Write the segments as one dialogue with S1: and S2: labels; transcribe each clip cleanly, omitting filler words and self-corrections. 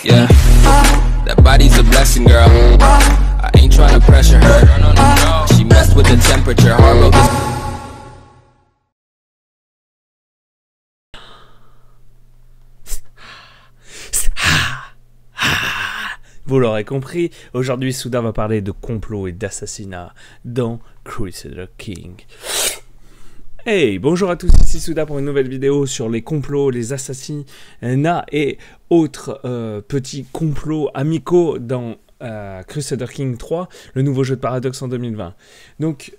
S1: Yeah, that body's a blessing, girl. I ain't trying to pressure her. She messed with the temperature. Heart broke this.
S2: Vous l'aurez compris, aujourd'hui Souda va parler de complot et d'assassinat dans Crusader King. Hey, bonjour à tous, ici Souda pour une nouvelle vidéo sur les complots, les assassinats et autres petits complots amicaux dans Crusader King 3, le nouveau jeu de Paradox en 2020. Donc,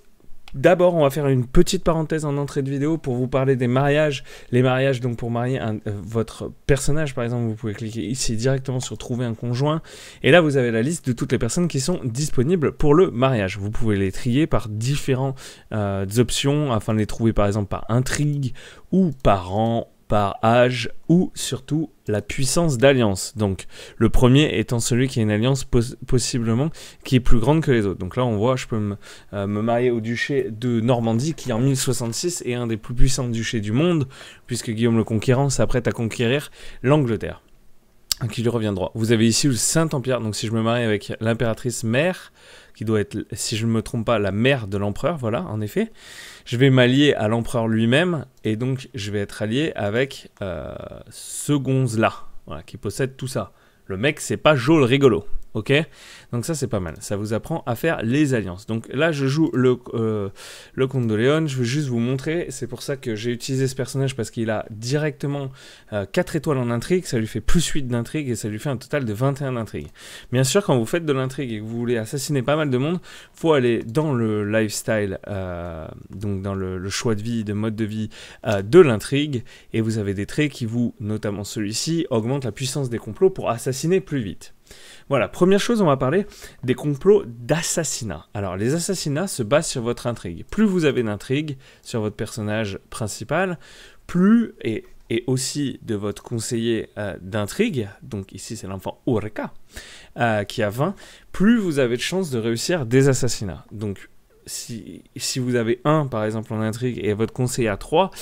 S2: d'abord, on va faire une petite parenthèse en entrée de vidéo pour vous parler des mariages. Les mariages, donc pour marier votre personnage, par exemple, vous pouvez cliquer ici directement sur trouver un conjoint. Et là, vous avez la liste de toutes les personnes qui sont disponibles pour le mariage. Vous pouvez les trier par différentes options afin de les trouver, par exemple, par intrigue ou par rang, par âge ou surtout la puissance d'alliance. Donc le premier étant celui qui a une alliance possiblement qui est plus grande que les autres. Donc là on voit, je peux me marier au duché de Normandie qui en 1066 est un des plus puissants duchés du monde puisque Guillaume le Conquérant s'apprête à conquérir l'Angleterre qui lui revient droit. Vous avez ici le Saint-Empire, donc si je me marie avec l'impératrice mère, qui doit être, si je ne me trompe pas, la mère de l'empereur, voilà, en effet, je vais m'allier à l'empereur lui-même, et donc je vais être allié avec ce gonze-là, voilà, qui possède tout ça. Le mec, c'est pas Joe le rigolo, ok? Donc ça, c'est pas mal. Ça vous apprend à faire les alliances. Donc là, je joue le comte de Léon. Je veux juste vous montrer. C'est pour ça que j'ai utilisé ce personnage parce qu'il a directement 4 étoiles en intrigue. Ça lui fait plus 8 d'intrigue et ça lui fait un total de 21 d'intrigue. Bien sûr, quand vous faites de l'intrigue et que vous voulez assassiner pas mal de monde, faut aller dans le lifestyle, donc dans le choix de vie, de mode de vie de l'intrigue. Et vous avez des traits qui vous, notamment celui-ci, augmentent la puissance des complots pour assassiner plus vite. Voilà, première chose, on va parler des complots d'assassinat. Alors, les assassinats se basent sur votre intrigue. Plus vous avez d'intrigue sur votre personnage principal, plus, et aussi de votre conseiller d'intrigue, donc ici c'est l'enfant Ureka, qui a 20, plus vous avez de chances de réussir des assassinats. Donc, si vous avez 1, par exemple, en intrigue, et votre conseiller a 3,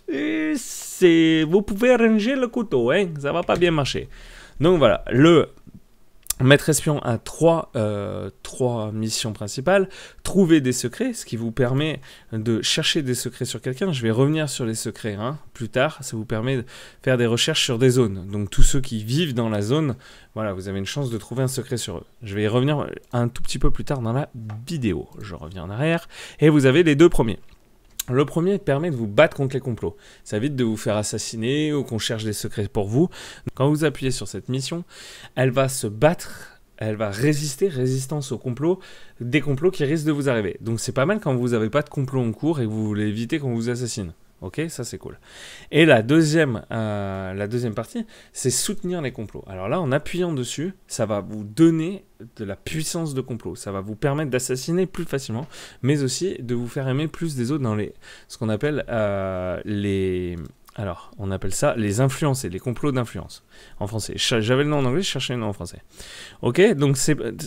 S2: vous pouvez ranger le couteau, hein, ça va pas bien marcher. Donc voilà, le maître espion a 3 missions principales. Trouver des secrets, ce qui vous permet de chercher des secrets sur quelqu'un. Je vais revenir sur les secrets hein, plus tard. Ça vous permet de faire des recherches sur des zones. Donc tous ceux qui vivent dans la zone, voilà, vous avez une chance de trouver un secret sur eux. Je vais y revenir un tout petit peu plus tard dans la vidéo. Je reviens en arrière. Et vous avez les 2 premiers. Le premier permet de vous battre contre les complots. Ça évite de vous faire assassiner ou qu'on cherche des secrets pour vous. Quand vous appuyez sur cette mission, elle va se battre, elle va résister, résistance aux complots, des complots qui risquent de vous arriver. Donc c'est pas mal quand vous n'avez pas de complot en cours et que vous voulez éviter qu'on vous assassine. Ok, ça c'est cool. Et la deuxième partie, c'est soutenir les complots. Alors là, en appuyant dessus, ça va vous donner de la puissance de complot. Ça va vous permettre d'assassiner plus facilement, mais aussi de vous faire aimer plus des autres dans ce qu'on appelle alors, on appelle ça les influencés, les complots d'influence en français. J'avais le nom en anglais, je cherchais le nom en français. Ok, donc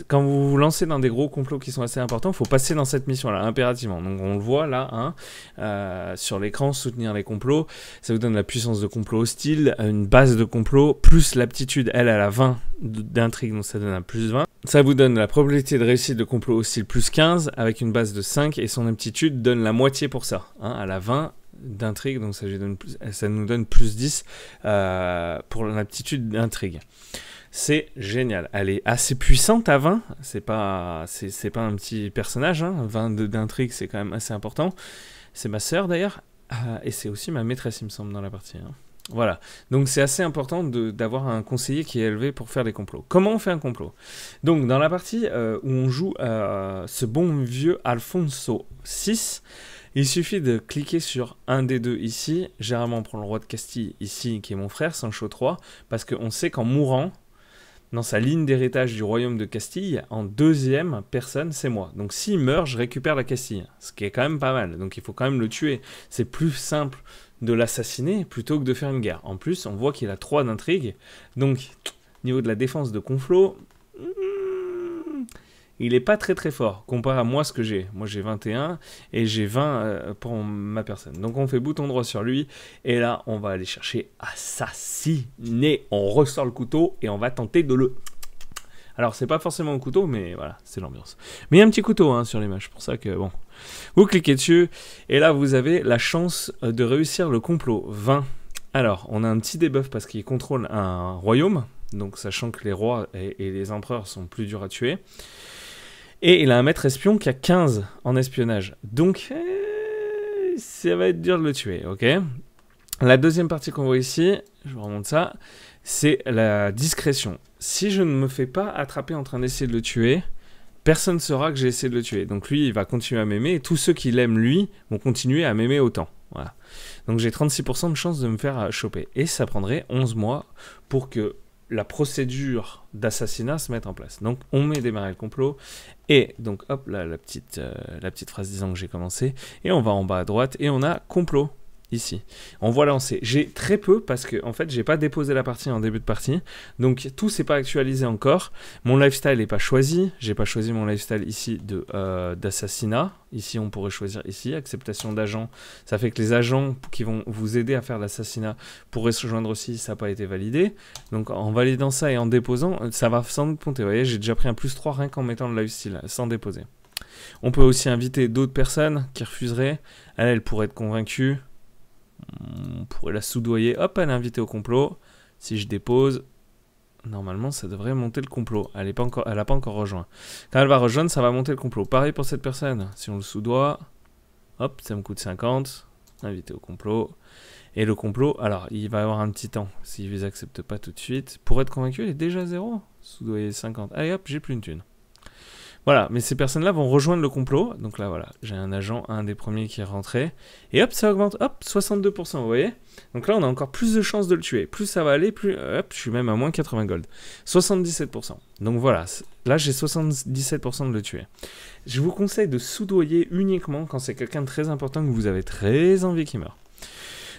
S2: quand vous vous lancez dans des gros complots qui sont assez importants, il faut passer dans cette mission-là, impérativement. Donc on le voit là, hein, sur l'écran, soutenir les complots. Ça vous donne la puissance de complot hostile, une base de complot, plus l'aptitude, elle a 20 d'intrigue, donc ça donne un plus 20. Ça vous donne la probabilité de réussite de complot hostile plus 15, avec une base de 5, et son aptitude donne la moitié pour ça. Hein, elle a 20 d'intrigue, donc ça nous donne plus 10 pour l'aptitude d'intrigue. C'est génial. Elle est assez puissante à 20, c'est pas un petit personnage, hein. 20 d'intrigue, c'est quand même assez important. C'est ma sœur d'ailleurs, et c'est aussi ma maîtresse, il me semble, dans la partie. Hein. Voilà, donc c'est assez important d'avoir un conseiller qui est élevé pour faire des complots. Comment on fait un complot? Donc dans la partie où on joue ce bon vieux Alfonso VI, il suffit de cliquer sur un des deux ici. Généralement on prend le roi de Castille ici, qui est mon frère, Sancho III, parce qu'on sait qu'en mourant, dans sa ligne d'héritage du royaume de Castille, en deuxième personne, c'est moi. Donc s'il meurt, je récupère la Castille, ce qui est quand même pas mal. Donc il faut quand même le tuer. C'est plus simple de l'assassiner plutôt que de faire une guerre. En plus, on voit qu'il a 3 d'intrigue. Donc, niveau de la défense de complot, il est pas très très fort comparé à moi ce que j'ai. Moi j'ai 21 et j'ai 20 pour ma personne. Donc on fait bouton droit sur lui et là on va aller chercher assassiner. On ressort le couteau et on va tenter de le... Alors c'est pas forcément un couteau mais voilà, c'est l'ambiance. Mais il y a un petit couteau hein, sur l'image, pour ça que bon. Vous cliquez dessus et là vous avez la chance de réussir le complot 20. Alors on a un petit debuff parce qu'il contrôle un royaume. Donc sachant que les rois et les empereurs sont plus durs à tuer. Et il a un maître espion qui a 15 en espionnage. Donc ça va être dur de le tuer, ok. La deuxième partie qu'on voit ici, je vous remonte ça, c'est la discrétion. Si je ne me fais pas attraper en train d'essayer de le tuer, personne ne saura que j'ai essayé de le tuer. Donc lui, il va continuer à m'aimer et tous ceux qui l'aiment lui vont continuer à m'aimer autant. Voilà. Donc j'ai 36% de chance de me faire choper. Et ça prendrait 11 mois pour que la procédure d'assassinat se mette en place. Donc on met démarrer le complot et donc hop là la petite phrase disant que j'ai commencé et on va en bas à droite et on a complot ici. On voit lancer. J'ai très peu parce que en fait j'ai pas déposé la partie en début de partie, donc tout s'est pas actualisé encore. Mon lifestyle n'est pas choisi. J'ai pas choisi mon lifestyle ici d'assassinat. Ici on pourrait choisir ici acceptation d'agent. Ça fait que les agents qui vont vous aider à faire l'assassinat pourraient se joindre aussi. Ça n'a pas été validé. Donc en validant ça et en déposant, ça va sans doute monter. Vous voyez, j'ai déjà pris un +3 rien qu'en mettant le lifestyle sans déposer. On peut aussi inviter d'autres personnes qui refuseraient. Elle pourrait être convaincue. On pourrait la soudoyer. Hop, elle est invitée au complot. Si je dépose, normalement, ça devrait monter le complot. Elle n'a pas encore rejoint. Quand elle va rejoindre, ça va monter le complot. Pareil pour cette personne. Si on le soudoie, hop, ça me coûte 50. Invité au complot. Et le complot, alors, il va y avoir un petit temps. S'il ne les accepte pas tout de suite. Pour être convaincu, elle est déjà 0. Soudoyer 50. Allez, hop, j'ai plus une thune. Voilà, mais ces personnes-là vont rejoindre le complot. Donc là, voilà, j'ai un agent, un des premiers qui est rentré. Et hop, ça augmente, hop, 62%, vous voyez. Donc là, on a encore plus de chances de le tuer. Plus ça va aller, plus, hop, je suis même à moins 80 gold. 77%. Donc voilà, là, j'ai 77% de le tuer. Je vous conseille de soudoyer uniquement quand c'est quelqu'un de très important que vous avez très envie qu'il meure.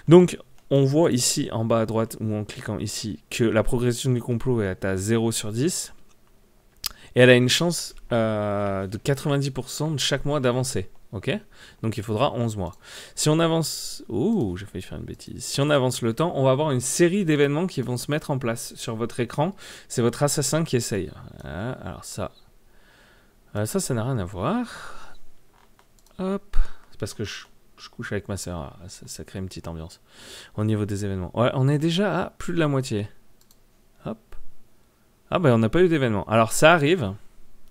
S2: Donc, on voit ici, en bas à droite, ou en cliquant ici, que la progression du complot est à 0 sur 10. Et elle a une chance de 90% de chaque mois d'avancer. Ok? Donc il faudra 11 mois. Si on avance... Ouh, j'ai failli faire une bêtise. Si on avance le temps, on va avoir une série d'événements qui vont se mettre en place sur votre écran. C'est votre assassin qui essaye. Alors ça... ça n'a rien à voir. Hop. C'est parce que je couche avec ma soeur. Ça crée une petite ambiance. Au niveau des événements. Ouais, on est déjà à plus de la moitié. Hop. Ah ben on n'a pas eu d'événement. Alors ça arrive,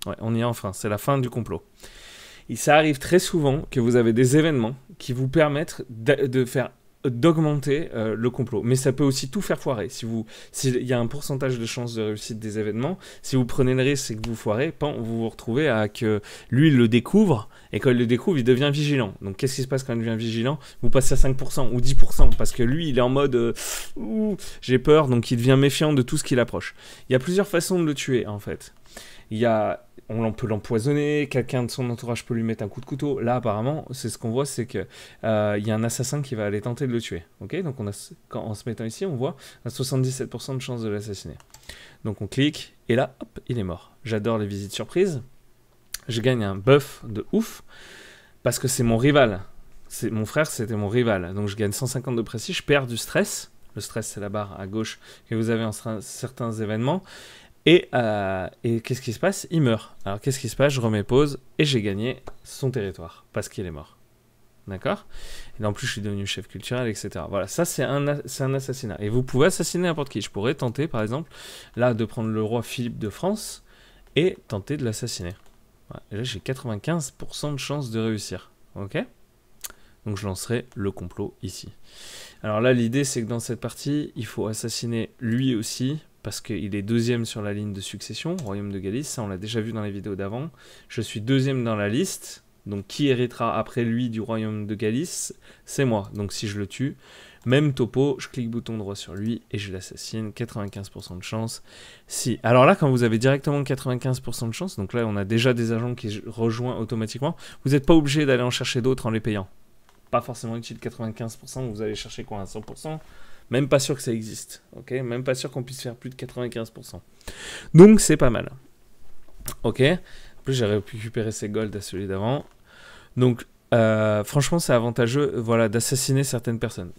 S2: ouais, on y est enfin, c'est la fin du complot. Et ça arrive très souvent que vous avez des événements qui vous permettent d'augmenter le complot. Mais ça peut aussi tout faire foirer. S'il y a un pourcentage de chance de réussite des événements, si vous prenez le risque et que vous foirez, vous vous retrouvez à que lui il le découvre, et quand il le découvre, il devient vigilant. Donc qu'est-ce qui se passe quand il devient vigilant? Vous passez à 5% ou 10%, parce que lui il est en mode j'ai peur, donc il devient méfiant de tout ce qu'il approche. Il y a plusieurs façons de le tuer en fait. On peut l'empoisonner, quelqu'un de son entourage peut lui mettre un coup de couteau. Là, apparemment, c'est ce qu'on voit, c'est qu'il y a un assassin qui va aller tenter de le tuer. Okay, donc en se mettant ici, on voit 77% de chance de l'assassiner. Donc on clique, et là, hop, il est mort. J'adore les visites surprises. Je gagne un buff de ouf, parce que c'est mon rival. Mon frère, c'était mon rival. Donc je gagne 150 de prestige, je perds du stress. Le stress, c'est la barre à gauche que vous avez en certains événements. Et qu'est-ce qui se passe? Il meurt. Alors qu'est-ce qui se passe? Je remets pause et j'ai gagné son territoire parce qu'il est mort. D'accord? Et en plus, je suis devenu chef culturel, etc. Voilà, ça c'est un assassinat. Et vous pouvez assassiner n'importe qui. Je pourrais tenter, par exemple, là, de prendre le roi Philippe de France et tenter de l'assassiner. Voilà. Et là, j'ai 95% de chance de réussir. Ok? Donc je lancerai le complot ici. Alors là, l'idée, c'est que dans cette partie, il faut assassiner lui aussi, parce qu'il est deuxième sur la ligne de succession, Royaume de Galice, ça on l'a déjà vu dans les vidéos d'avant. Je suis deuxième dans la liste, donc qui héritera après lui du Royaume de Galice? C'est moi, donc si je le tue, même topo, je clique bouton droit sur lui et je l'assassine, 95% de chance. Si. Alors là, quand vous avez directement 95% de chance, donc là on a déjà des agents qui rejoignent automatiquement, vous n'êtes pas obligé d'aller en chercher d'autres en les payant. Pas forcément utile 95%, vous allez chercher quoi, à 100%? Même pas sûr que ça existe, ok? Même pas sûr qu'on puisse faire plus de 95%. Donc c'est pas mal. Ok? En plus, j'ai récupéré ses golds à celui d'avant. Donc, franchement, c'est avantageux voilà, d'assassiner certaines personnes.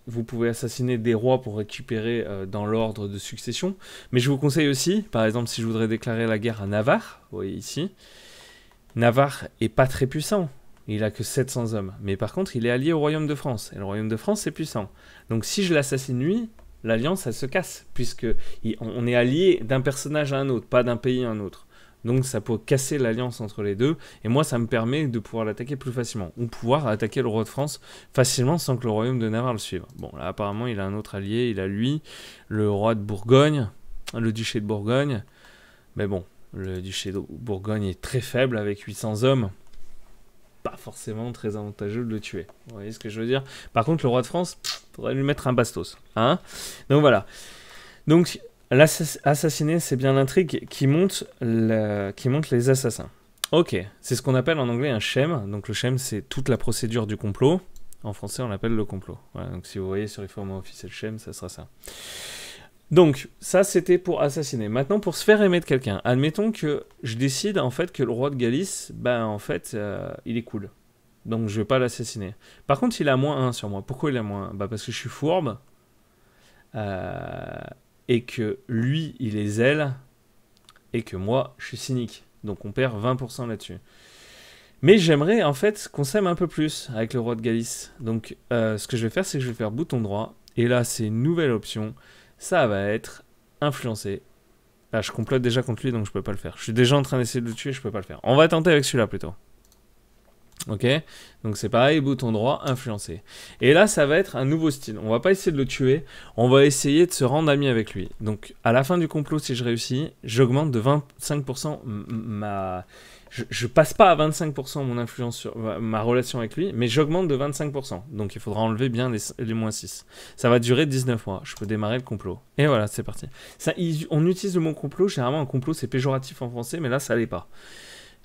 S2: Vous pouvez assassiner des rois pour récupérer dans l'ordre de succession. Mais je vous conseille aussi, par exemple, si je voudrais déclarer la guerre à Navarre, vous voyez ici, Navarre est pas très puissant. Il a que 700 hommes. Mais par contre, il est allié au royaume de France. Et le royaume de France, c'est puissant. Donc, si je l'assassine lui, l'alliance, elle se casse. Puisque on est allié d'un personnage à un autre, pas d'un pays à un autre. Donc ça peut casser l'alliance entre les deux. Et moi, ça me permet de pouvoir l'attaquer plus facilement. Ou pouvoir attaquer le roi de France facilement sans que le royaume de Navarre le suive. Bon, là, apparemment, il a un autre allié. Il a lui, le roi de Bourgogne, le duché de Bourgogne. Mais bon, le duché de Bourgogne est très faible avec 800 hommes. Pas forcément très avantageux de le tuer. Vous voyez ce que je veux dire? Par contre, le roi de France, faudrait lui mettre un bastos. Hein? Donc voilà. Donc, l'assassiner, c'est bien l'intrigue qui monte les assassins. Ok, c'est ce qu'on appelle en anglais un shem. Donc le shem, c'est toute la procédure du complot. En français, on l'appelle le complot. Voilà, donc si vous voyez sur les formats officiels shem, ça sera ça. Donc, ça, c'était pour assassiner. Maintenant, pour se faire aimer de quelqu'un, admettons que je décide, en fait, que le roi de Galice, en fait, il est cool. Donc, je vais pas l'assassiner. Par contre, il a -1 sur moi. Pourquoi il a -1? Parce que je suis fourbe. Et que lui, il est zèle. Et que moi, je suis cynique. Donc, on perd 20% là-dessus. Mais j'aimerais, en fait, qu'on s'aime un peu plus avec le roi de Galice. Donc, ce que je vais faire, c'est que je vais faire bouton droit. Et là, c'est une nouvelle option. Ça va être influencé. Là, je complote déjà contre lui, donc je peux pas le faire. Je suis déjà en train d'essayer de le tuer, je peux pas le faire. On va tenter avec celui-là plutôt. Ok? Donc c'est pareil, bouton droit, influencer. Et là, ça va être un nouveau style. On va pas essayer de le tuer, on va essayer de se rendre ami avec lui. Donc à la fin du complot, si je réussis, j'augmente de 25% ma... Je passe pas à 25% mon influence sur ma relation avec lui, mais j'augmente de 25%. Donc il faudra enlever bien les -6. Ça va durer 19 mois. Je peux démarrer le complot. Et voilà, c'est parti. Ça, on utilise le mot complot. Généralement, un complot, c'est péjoratif en français, mais là, ça l'est pas.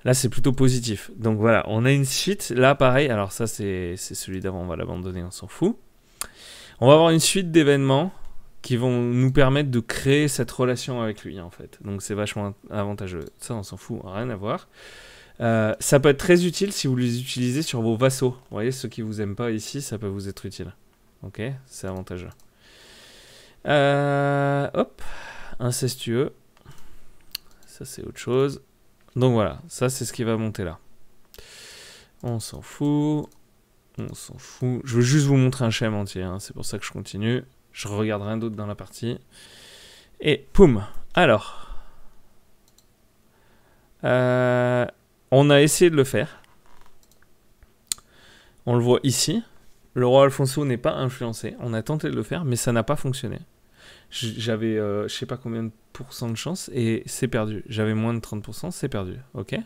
S2: Là, c'est plutôt positif. Donc voilà, on a une suite. Là, pareil. Alors ça, c'est celui d'avant. On va l'abandonner, on s'en fout. On va avoir une suite d'événements qui vont nous permettre de créer cette relation avec lui, en fait. Donc c'est vachement avantageux. Ça, on s'en fout, rien à voir. Ça peut être très utile si vous les utilisez sur vos vassaux. Vous voyez, ceux qui vous aiment pas ici, ça peut vous être utile. Ok, c'est avantageux. Hop, incestueux. Ça, c'est autre chose. Donc voilà, ça, c'est ce qui va monter là. On s'en fout. On s'en fout. Je veux juste vous montrer un schéma entier, hein. C'est pour ça que je continue. Je regarde rien d'autre dans la partie. Et poum. Alors. On a essayé de le faire. On le voit ici. Le roi Alfonso n'est pas influencé. On a tenté de le faire, mais ça n'a pas fonctionné. J'avais, je sais pas combien de pourcents de chance, et c'est perdu. J'avais moins de 30%, c'est perdu. Ok. Et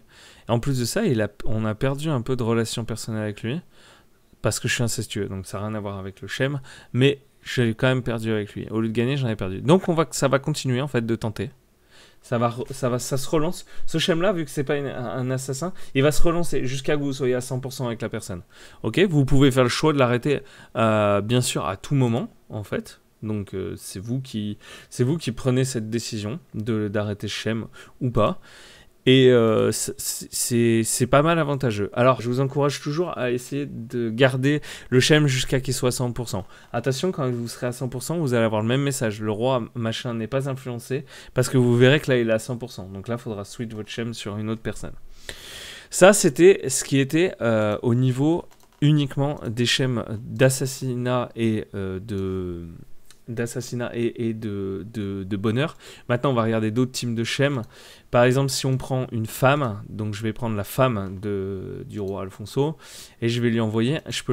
S2: en plus de ça, on a perdu un peu de relation personnelle avec lui, parce que je suis incestueux, donc ça n'a rien à voir avec le schéma, mais j'ai quand même perdu avec lui. Au lieu de gagner, j'en ai perdu. Donc ça va continuer en fait de tenter. Ça se relance. Ce schéma-là, vu que c'est pas un assassin, il va se relancer jusqu'à que vous soyez à 100% avec la personne. Ok, vous pouvez faire le choix de l'arrêter, bien sûr, à tout moment, en fait. Donc c'est vous qui prenez cette décision d'arrêter ce schéma ou pas. Et c'est pas mal avantageux. Alors, je vous encourage toujours à essayer de garder le schéma jusqu'à qu'il soit à 100%. Attention, quand vous serez à 100%, vous allez avoir le même message. Le roi machin n'est pas influencé, parce que vous verrez que là, il est à 100%. Donc là, il faudra switch votre schéma sur une autre personne. Ça, c'était ce qui était au niveau uniquement des schèmes d'assassinat et de bonheur. Maintenant, on va regarder d'autres types de schèmes. Par exemple, si on prend une femme, donc je vais prendre la femme du roi Alfonso, et je peux lui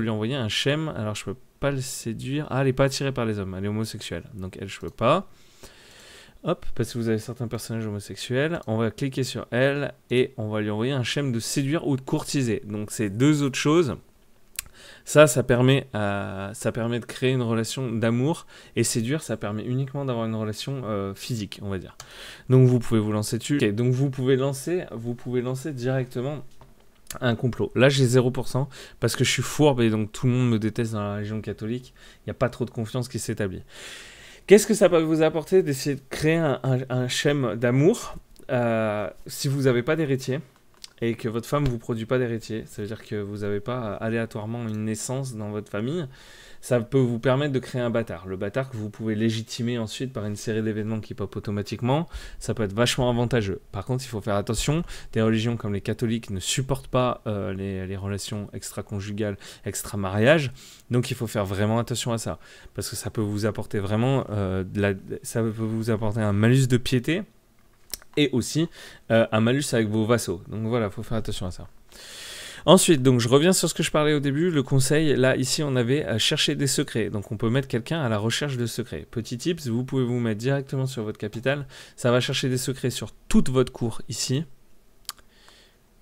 S2: envoyer un schème. Alors, je peux pas le séduire. Ah, elle n'est pas attirée par les hommes, elle est homosexuelle. Donc, elle, je peux pas. Hop, parce que vous avez certains personnages homosexuels. On va cliquer sur elle, et on va lui envoyer un schème de séduire ou de courtiser. Donc, c'est deux autres choses. Ça permet de créer une relation d'amour, et séduire, ça permet uniquement d'avoir une relation physique, on va dire. Donc vous pouvez vous lancer dessus. Okay, donc vous pouvez lancer directement un complot. Là j'ai 0% parce que je suis fourbe et donc tout le monde me déteste dans la religion catholique. Il n'y a pas trop de confiance qui s'établit. Qu'est-ce que ça peut vous apporter d'essayer de créer un schème d'amour si vous n'avez pas d'héritier? et que votre femme ne vous produit pas d'héritier, ça veut dire que vous n'avez pas aléatoirement une naissance dans votre famille, ça peut vous permettre de créer un bâtard. Le bâtard que vous pouvez légitimer ensuite par une série d'événements qui pop automatiquement, ça peut être vachement avantageux. Par contre, il faut faire attention, des religions comme les catholiques ne supportent pas les relations extra-conjugales, extra-mariage, donc il faut faire vraiment attention à ça, parce que ça peut vous apporter vraiment, ça peut vous apporter un malus de piété, et aussi un malus avec vos vassaux. Donc voilà, il faut faire attention à ça. Ensuite, donc je reviens sur ce que je parlais au début, le conseil, là, ici, on avait chercher des secrets. Donc on peut mettre quelqu'un à la recherche de secrets. Petit tips, vous pouvez vous mettre directement sur votre capitale. Ça va chercher des secrets sur toute votre cour ici,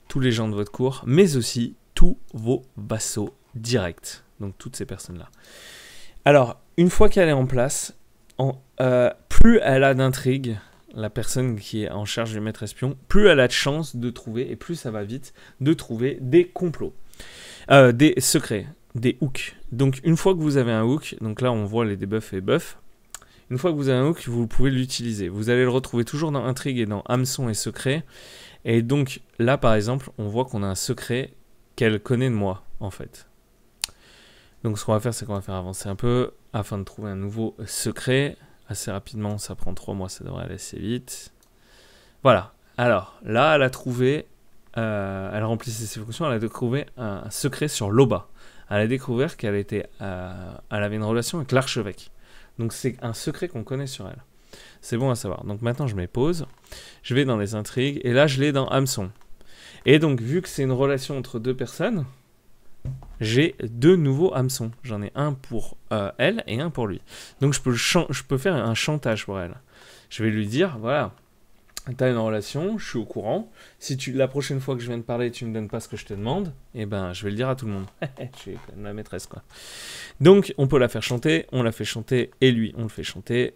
S2: tous les gens de votre cour, mais aussi tous vos vassaux directs. Donc toutes ces personnes-là. Alors, une fois qu'elle est en place, plus elle a d'intrigue, la personne qui est en charge du maître espion, plus elle a de chances de trouver, et plus ça va vite, de trouver des complots, des secrets, des hooks. Donc une fois que vous avez un hook, donc là on voit les debuffs et buffs, une fois que vous avez un hook, vous pouvez l'utiliser. Vous allez le retrouver toujours dans intrigue et dans hameçon et secret. Et donc là par exemple, on voit qu'on a un secret qu'elle connaît de moi en fait. Donc ce qu'on va faire, c'est qu'on va faire avancer un peu afin de trouver un nouveau secret. Assez rapidement, ça prend 3 mois, ça devrait aller assez vite. Voilà, alors là, elle a trouvé, elle remplissait ses fonctions, elle a trouvé un secret sur Loba. Elle a découvert qu'elle elle avait une relation avec l'archevêque. Donc c'est un secret qu'on connaît sur elle. C'est bon à savoir. Donc maintenant, je mets pause, je vais dans les intrigues, et là, je l'ai dans hameçon. Et donc, vu que c'est une relation entre deux personnes, j'ai 2 nouveaux hameçons. J'en ai un pour elle et un pour lui. Donc je peux faire un chantage pour elle. Je vais lui dire, voilà, t'as une relation, je suis au courant. Si la prochaine fois que je viens de parler, tu me donnes pas ce que je te demande, eh ben je vais le dire à tout le monde. Je suis quand même la maîtresse, quoi. Donc on peut la faire chanter, on la fait chanter, et lui, on le fait chanter.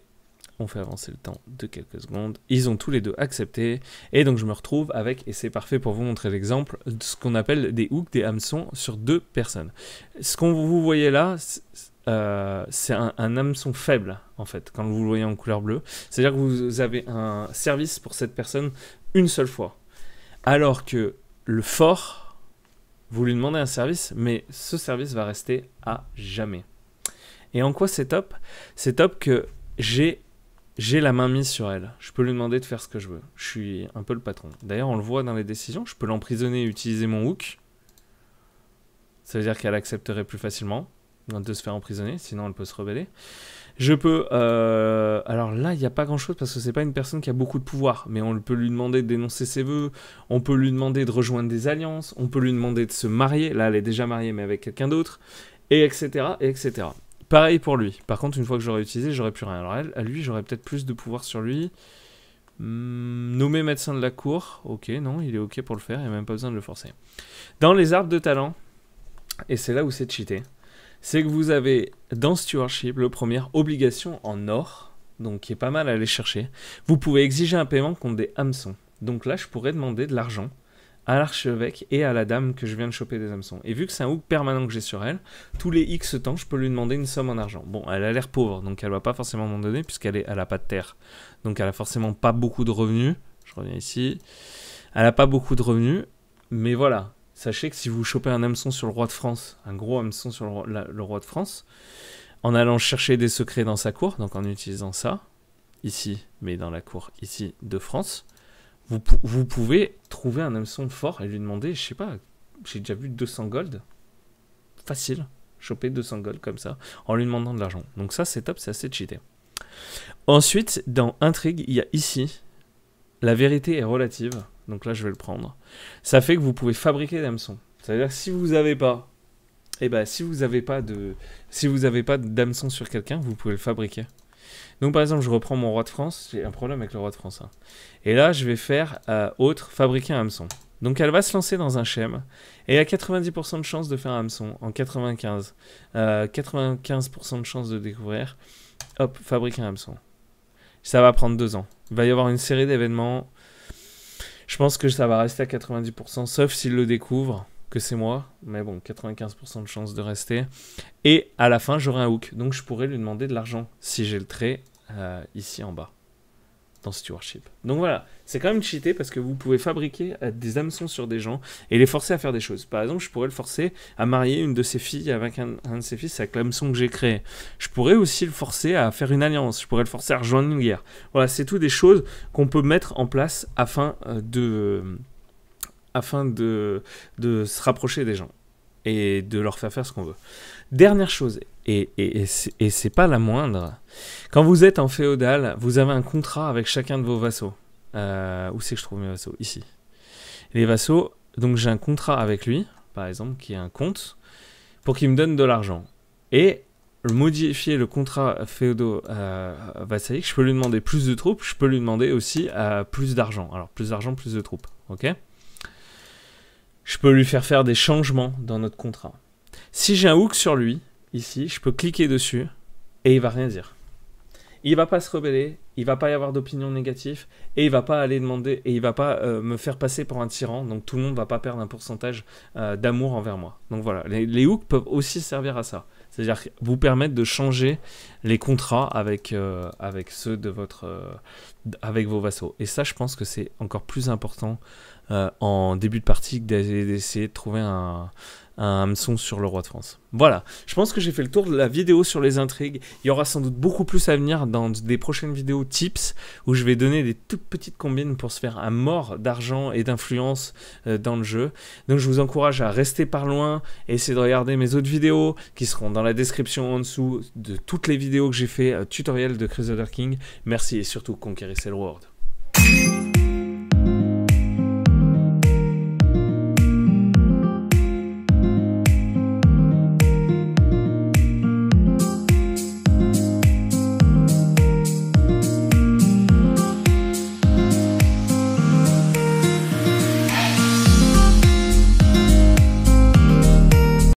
S2: On fait avancer le temps de quelques secondes. Ils ont tous les deux accepté. Et donc je me retrouve avec, et c'est parfait pour vous montrer l'exemple, de ce qu'on appelle des hooks, des hameçons sur 2 personnes. Ce qu'on vous voyez là, c'est un hameçon faible, en fait, quand vous le voyez en couleur bleue. C'est-à-dire que vous avez un service pour cette personne une seule fois. Alors que le fort, vous lui demandez un service, mais ce service va rester à jamais. Et en quoi c'est top? C'est top que j'ai la main mise sur elle. Je peux lui demander de faire ce que je veux. Je suis un peu le patron. D'ailleurs, on le voit dans les décisions. Je peux l'emprisonner et utiliser mon hook. Ça veut dire qu'elle accepterait plus facilement de se faire emprisonner. Sinon, elle peut se rebeller. Je peux... alors là, il n'y a pas grand-chose parce que c'est pas une personne qui a beaucoup de pouvoir. Mais on peut lui demander de dénoncer ses vœux. On peut lui demander de rejoindre des alliances. On peut lui demander de se marier. Là, elle est déjà mariée, mais avec quelqu'un d'autre. Et etc. Et etc. Pareil pour lui. Par contre, une fois que j'aurai utilisé, j'aurai plus rien. Alors à lui, j'aurai peut-être plus de pouvoir sur lui. Nommer médecin de la cour. Ok, non, il est ok pour le faire. Il n'y a même pas besoin de le forcer. Dans les arbres de talent, et c'est là où c'est cheaté, c'est que vous avez dans Stewardship, le premier, obligation en or, donc qui est pas mal à aller chercher. Vous pouvez exiger un paiement contre des hameçons. Donc là, je pourrais demander de l'argent à l'archevêque et à la dame que je viens de choper des hameçons. Et vu que c'est un hook permanent que j'ai sur elle, tous les X temps, je peux lui demander une somme en argent. Bon, elle a l'air pauvre, donc elle va pas forcément m'en donner, puisqu'elle a pas de terre. Donc elle a forcément pas beaucoup de revenus. Je reviens ici. Elle a pas beaucoup de revenus, mais voilà. Sachez que si vous chopez un hameçon sur le roi de France, un gros hameçon sur le roi de France, en allant chercher des secrets dans sa cour, donc en utilisant ça, ici, mais dans la cour ici de France, vous pouvez trouver un hameçon fort et lui demander, je sais pas, j'ai déjà vu 200 gold. Facile, choper 200 gold comme ça, en lui demandant de l'argent. Donc ça, c'est top, c'est assez cheaté. Ensuite, dans Intrigue, il y a ici, la vérité est relative. Donc là, je vais le prendre. Ça fait que vous pouvez fabriquer des hameçons. Ça veut dire que si vous n'avez pas, si vous n'avez pas d'hameçon sur quelqu'un, vous pouvez le fabriquer. Donc par exemple, je reprends mon roi de France. J'ai un problème avec le roi de France. Hein. Et là, je vais faire fabriquer un hameçon. Donc elle va se lancer dans un schème. Et il y a 90% de chances de faire un hameçon. En 95. 95% de chances de découvrir. Hop, fabriquer un hameçon. Ça va prendre 2 ans. Il va y avoir une série d'événements. Je pense que ça va rester à 90%, sauf s'il le découvre, que c'est moi. Mais bon, 95% de chance de rester. Et à la fin, j'aurai un hook. Donc je pourrais lui demander de l'argent si j'ai le trait ici en bas. dans Stewardship. Donc voilà, c'est quand même cheaté parce que vous pouvez fabriquer des hameçons sur des gens et les forcer à faire des choses. Par exemple, je pourrais le forcer à marier une de ses filles avec un de ses fils avec l'hameçon que j'ai créé. Je pourrais aussi le forcer à faire une alliance. Je pourrais le forcer à rejoindre une guerre. Voilà, c'est tout des choses qu'on peut mettre en place afin de se rapprocher des gens et de leur faire ce qu'on veut. Dernière chose, et c'est pas la moindre, quand vous êtes en féodal, vous avez un contrat avec chacun de vos vassaux. Où c'est que je trouve mes vassaux? Ici. Les vassaux, donc j'ai un contrat avec lui, par exemple, qui est un compte, pour qu'il me donne de l'argent. Et modifier le contrat féodal-vassalique, je peux lui demander plus de troupes, je peux lui demander aussi plus d'argent. Alors plus d'argent, plus de troupes, ok? Je peux lui faire des changements dans notre contrat. Si j'ai un hook sur lui, ici, je peux cliquer dessus et il va rien dire. Il va pas se rebeller, il va pas y avoir d'opinion négative et il va pas aller demander et il va pas me faire passer pour un tyran. Donc tout le monde va pas perdre un pourcentage d'amour envers moi. Donc voilà, les hooks peuvent aussi servir à ça. C'est-à-dire vous permettre de changer les contrats avec ceux de avec vos vassaux. Et ça, je pense que c'est encore plus important en début de partie que d'essayer de trouver un hameçon sur le roi de France. Voilà, je pense que j'ai fait le tour de la vidéo sur les intrigues. Il y aura sans doute beaucoup plus à venir dans des prochaines vidéos tips où je vais donner des toutes petites combines pour se faire un mort d'argent et d'influence dans le jeu. Donc je vous encourage à rester par loin et essayer de regarder mes autres vidéos qui seront dans la description en dessous de toutes les vidéos que j'ai fait tutoriel de Crusader King. Merci et surtout conquérissez le world.